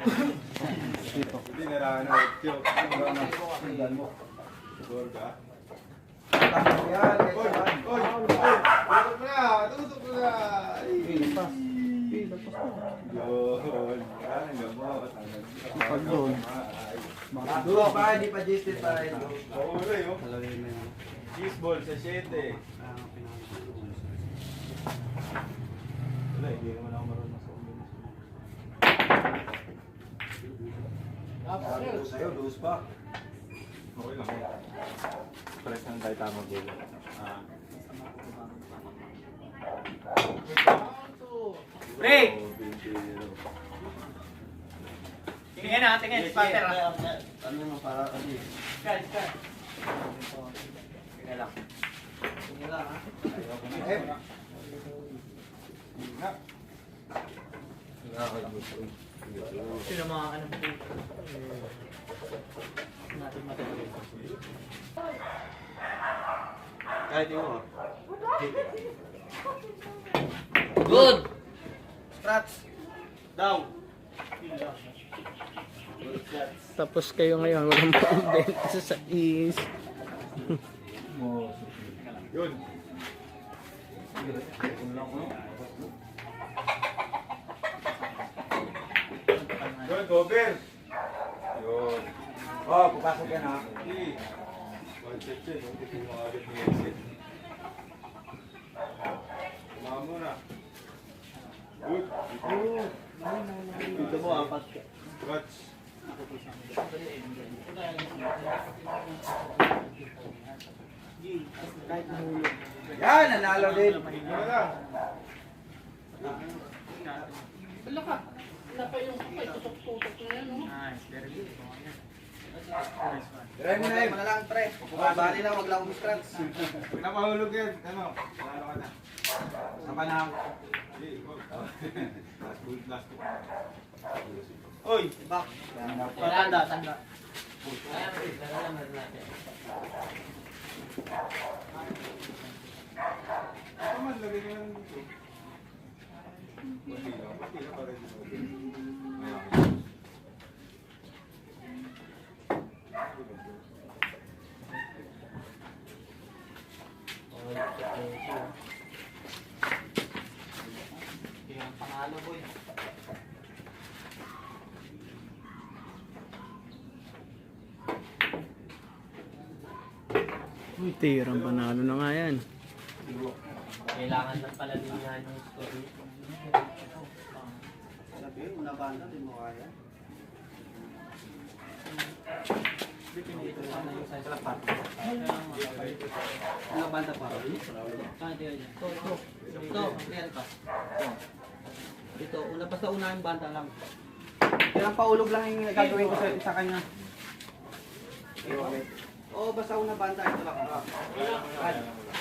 Dito. Hindi narana. Tiyo. Tingnan mo. Siguro ka? Yan. Oy! Oy! Tutok mo na! Tutok mo na! Lagpas. Lagpas ko. Yun. Yan ang gamot. Pag doon. Dulo pa, hindi pa GST pa. Oo, wala yun. Cheese ball sa 7. Wala, hindi naman ako marunong sa ulo. Lose sa'yo, lose pa. Okay lang. Press lang tayo tama dulo. Break! Tingin na, tingin. Spatter ah. Ano naman para kasi? Scan. Tingin lang. Sige lang ha. Sino mga ano po? Natin matuloy. Kahit yun mo. Good! Scratch. Down. Tapos kayo ngayon, walang pambenta sa is. Yun. Yun, cover. Yun. Oh, pupasok yan ha. Hindi. Concept yun. Hindi ko makagad ni exit. Kumahan muna. Good. Dito mo apat ka. Scratch. Yan, nanalo din. Ano na? Wala ka. Wala pa yung kapay, tutok-tutok na yan, no? Nice, very good. Nice one. Try mo na yun. Malalang pre. Bali lang, wag lang scratch. Pag napahulog yan, ano? Lalo ka na. Sama na ako. Hindi, wag. Last good, last two. Oy, back. Tanda. Ito man, lagay ko lang dito. Pati lang para dito. Ayan. Yung panalo boy. Uy, tirang panalo na nga yan. Kailangan lang pala din yan yung story. Sabi yun, una banda, din mo kaya. Pinito sana yung sa lapat. Una banda pa rin. Ito, yan pa. Dito, una basta una yung banda lang. Ilang paulog lang yung gagawin ko sa kanya. Oo, basta una banda, ito lang.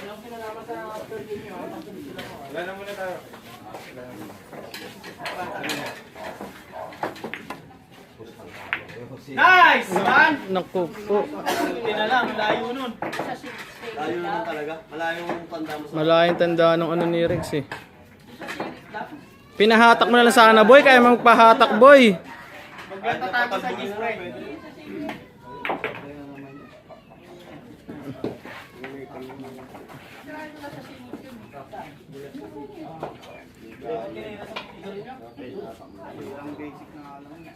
Walang pinalaman sa after game nyo. Wala na muna tayo. Nice, man! Naku po. Hindi na lang, layo nun. Sa 6 Layo naman talaga. Malayo yung tanda mo sa... Malayang tanda ng ano ni Rex eh. dapat. Pinahatak mo na lang sana boy, kaya magpahatak boy. Magtatago sa G-Spray. Ang basic na alam niya.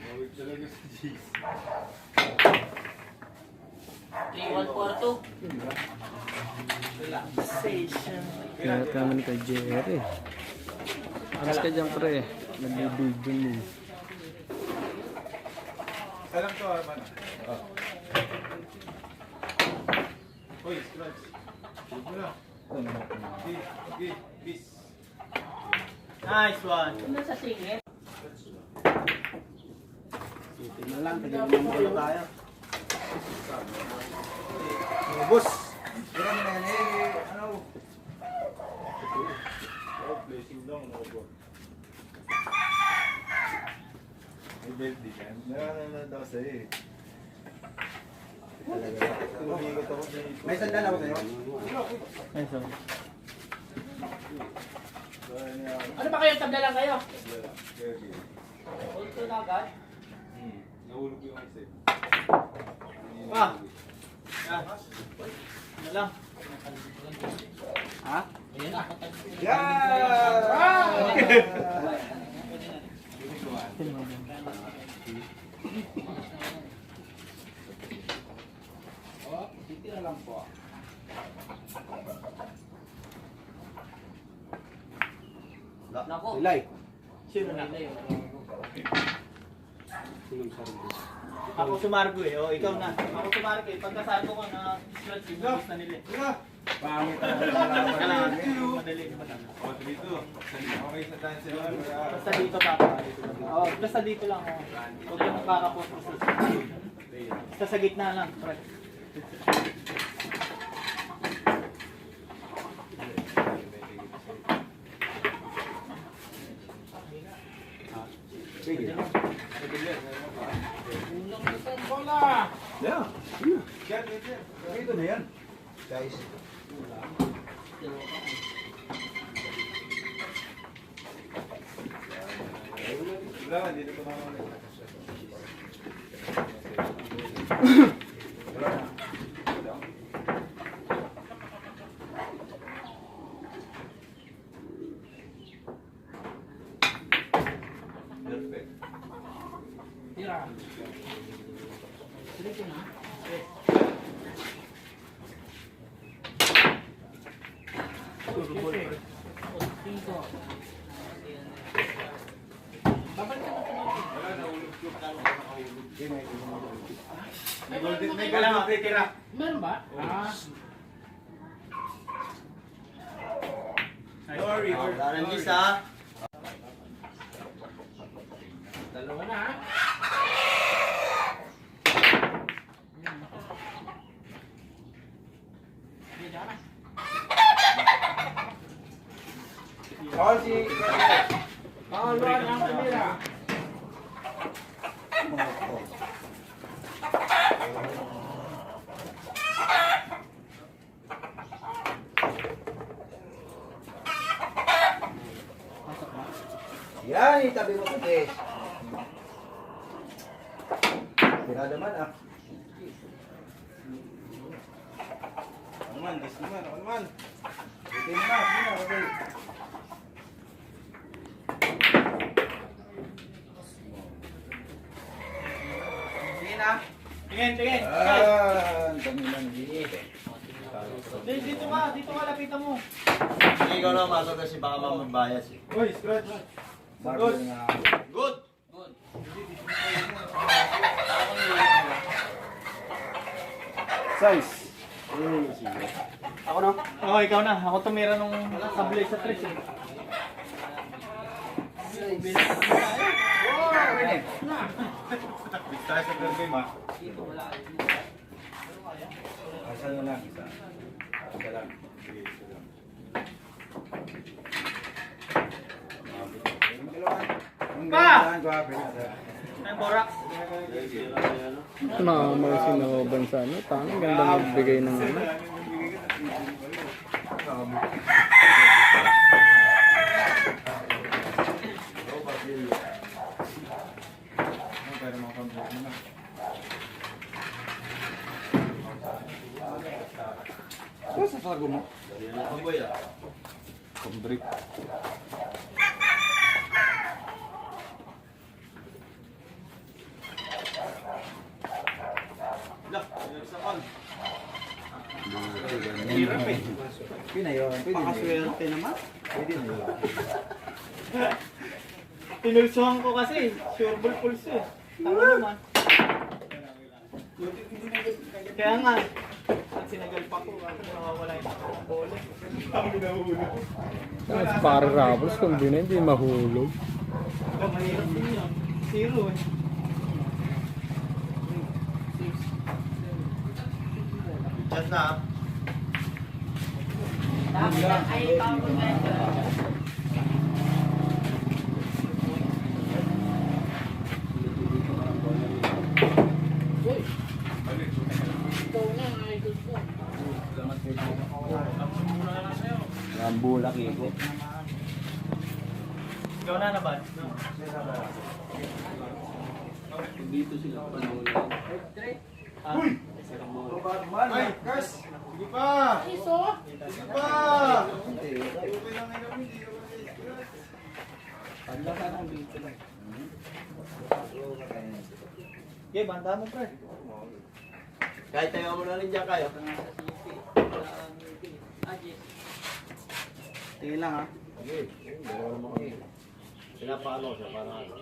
Mawag talaga sa G's. 3-1-4-2. Kaya kami ni kay Jerry. Aras ka dyan pre. Nagbibigyan mo. Alam to, Arman. Hoy, scratch. Huwag mo na. Okay, peace. Nice one. Ano sa singit? Ito na lang, tignan mo na tayo. Boss! Tignan mo na yan eh, ano? Oh, blessing lang. May birthday ka. Nakakala daw sa'yo eh. Tumigot ako dito. May sandal ako sa'yo. Ay, so. Ano ba kayo? Tabla lang kayo? Ito na agad. Nahulog yung ice. Pa! Yan. Ano lang? Ha? Nako. Ilay. Sino na? Ako sumargo eh. O, ikaw na. Ako sumargo eh. Pagkasargo ko na scratch yung bumis na nila. Pangit na Kailangan. Madali. O, dito. Okay sa dance yun. Basta dito papa. Oo, basta dito lang. Oh. Huwag yung nakakapos. Basta sa gitna lang. Bola! Dito na yan. Guys. Wala, dito ko naman. Perfect. Tira. Dito na. Dito. Babalik ka na sa mga. Wala, nahulog yung May May kailangan titira. Meron ba? Sorry. Darang isa. Dalawa na. Pauluan ang kamera. Yan, itabi mo kasi. Tira naman ah. Ano man, dis naman, ano man. Sige na, sige na, okay. Tingin na. Tingin, tingin. Ah, ang dami lang dito. Dito ka, lapitan mo. Hindi ko na masok kasi baka mamambayas eh. Uy, scratch. Marble nga. Good. Size. Sige. Ako na? Oo, ikaw na. Ako tumira nung sablay sa tres eh. Big tayo sa third game, ha? Asan mo lang isa? Isa lang. Sige, isa lang. Ang Pa! ganda ko ha, pwede. Ay, borax. Mga sinakoban sa ano. Tanging ganda magbigay ng ano. Pero mga pambalik mo na. Ano sa sago mo? Pambrik. Hirap eh. Pina yun, pwede na yun. Pakaswerte naman. Pwede na yun. Pinulsuhan ko kasi. Sure ball pulse eh. Tama naman. Kaya nga. At sinagal pa ko. Ako nawawala yung bola. Tapos para Rappers kung di na hindi mahulog. Mahirap din yun. Zero eh. Just na. Ikaw na, idol ko. Ang bulak iko. Ikaw na naman. Dito sila panahon lang. Ay, Gus! Sige pa! Iso? Sige pa! Okay lang ngayon, hindi ka Paglaka ng dito lang. Okay, banda mo pre. Kahit tayo mo na rin dyan kayo. Tingin lang ha. Pinapaano siya para ano.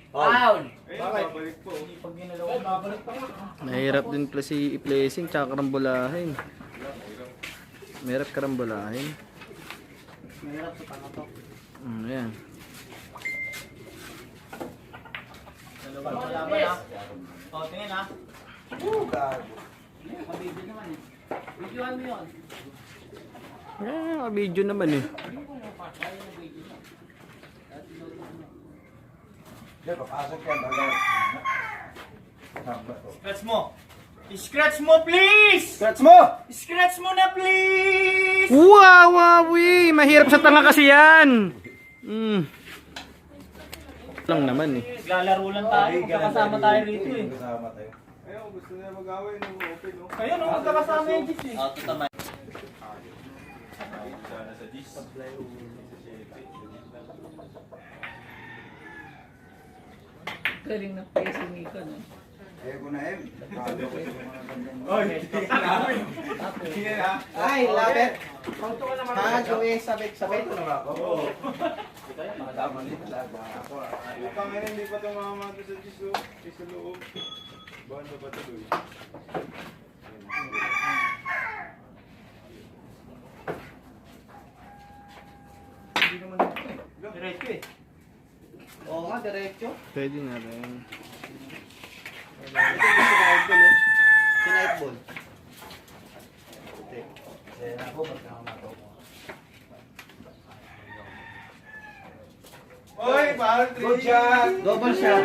Foul! babalik po. Pag ginalaw ko, babalik pa nga. Mahirap din pala si i-placing tsaka karambulahin. Mahirap karambulahin. Mahirap sa tanga to. Ayan. Dalawa pa laban ha. O, tingin ha. Mabibig naman eh. Videoan mo yun. Video naman eh. Hindi, papasok yan. Bagay. Tama to. Scratch mo. Scratch mo please! Scratch mo! Scratch mo na please! Wow, wawi! Mahirap sa tanga kasi yan. Lang naman eh. Naglalaro lang tayo, magkakasama tayo rito eh. Kasama tayo. Ayun, gusto niya mag-away nung open, no? Kaya no, magkakasama yung Gis eh. Auto tamay. Sana sa Gis. Galing na pacing Nico, no? Ayaw ko na eh. Bago ko yung mga gandang Oy, tingnan namin. Sige na. Ay, lapit. Ha, Joey, sabit. Ito na ako. Oo. Makasama nito talaga. Ako Yung pangalan, hindi pa tumama doon sa Gis, oh. Gis sa loob. Bahan ba ba tuloy? Hindi naman ito eh. Diretso eh. Oo nga, diretso. Pwede na rin. Ito yung sinightball, oh. Sinightball. Kaya ako, magkakama to. Oy, parang Good shot! Double shot.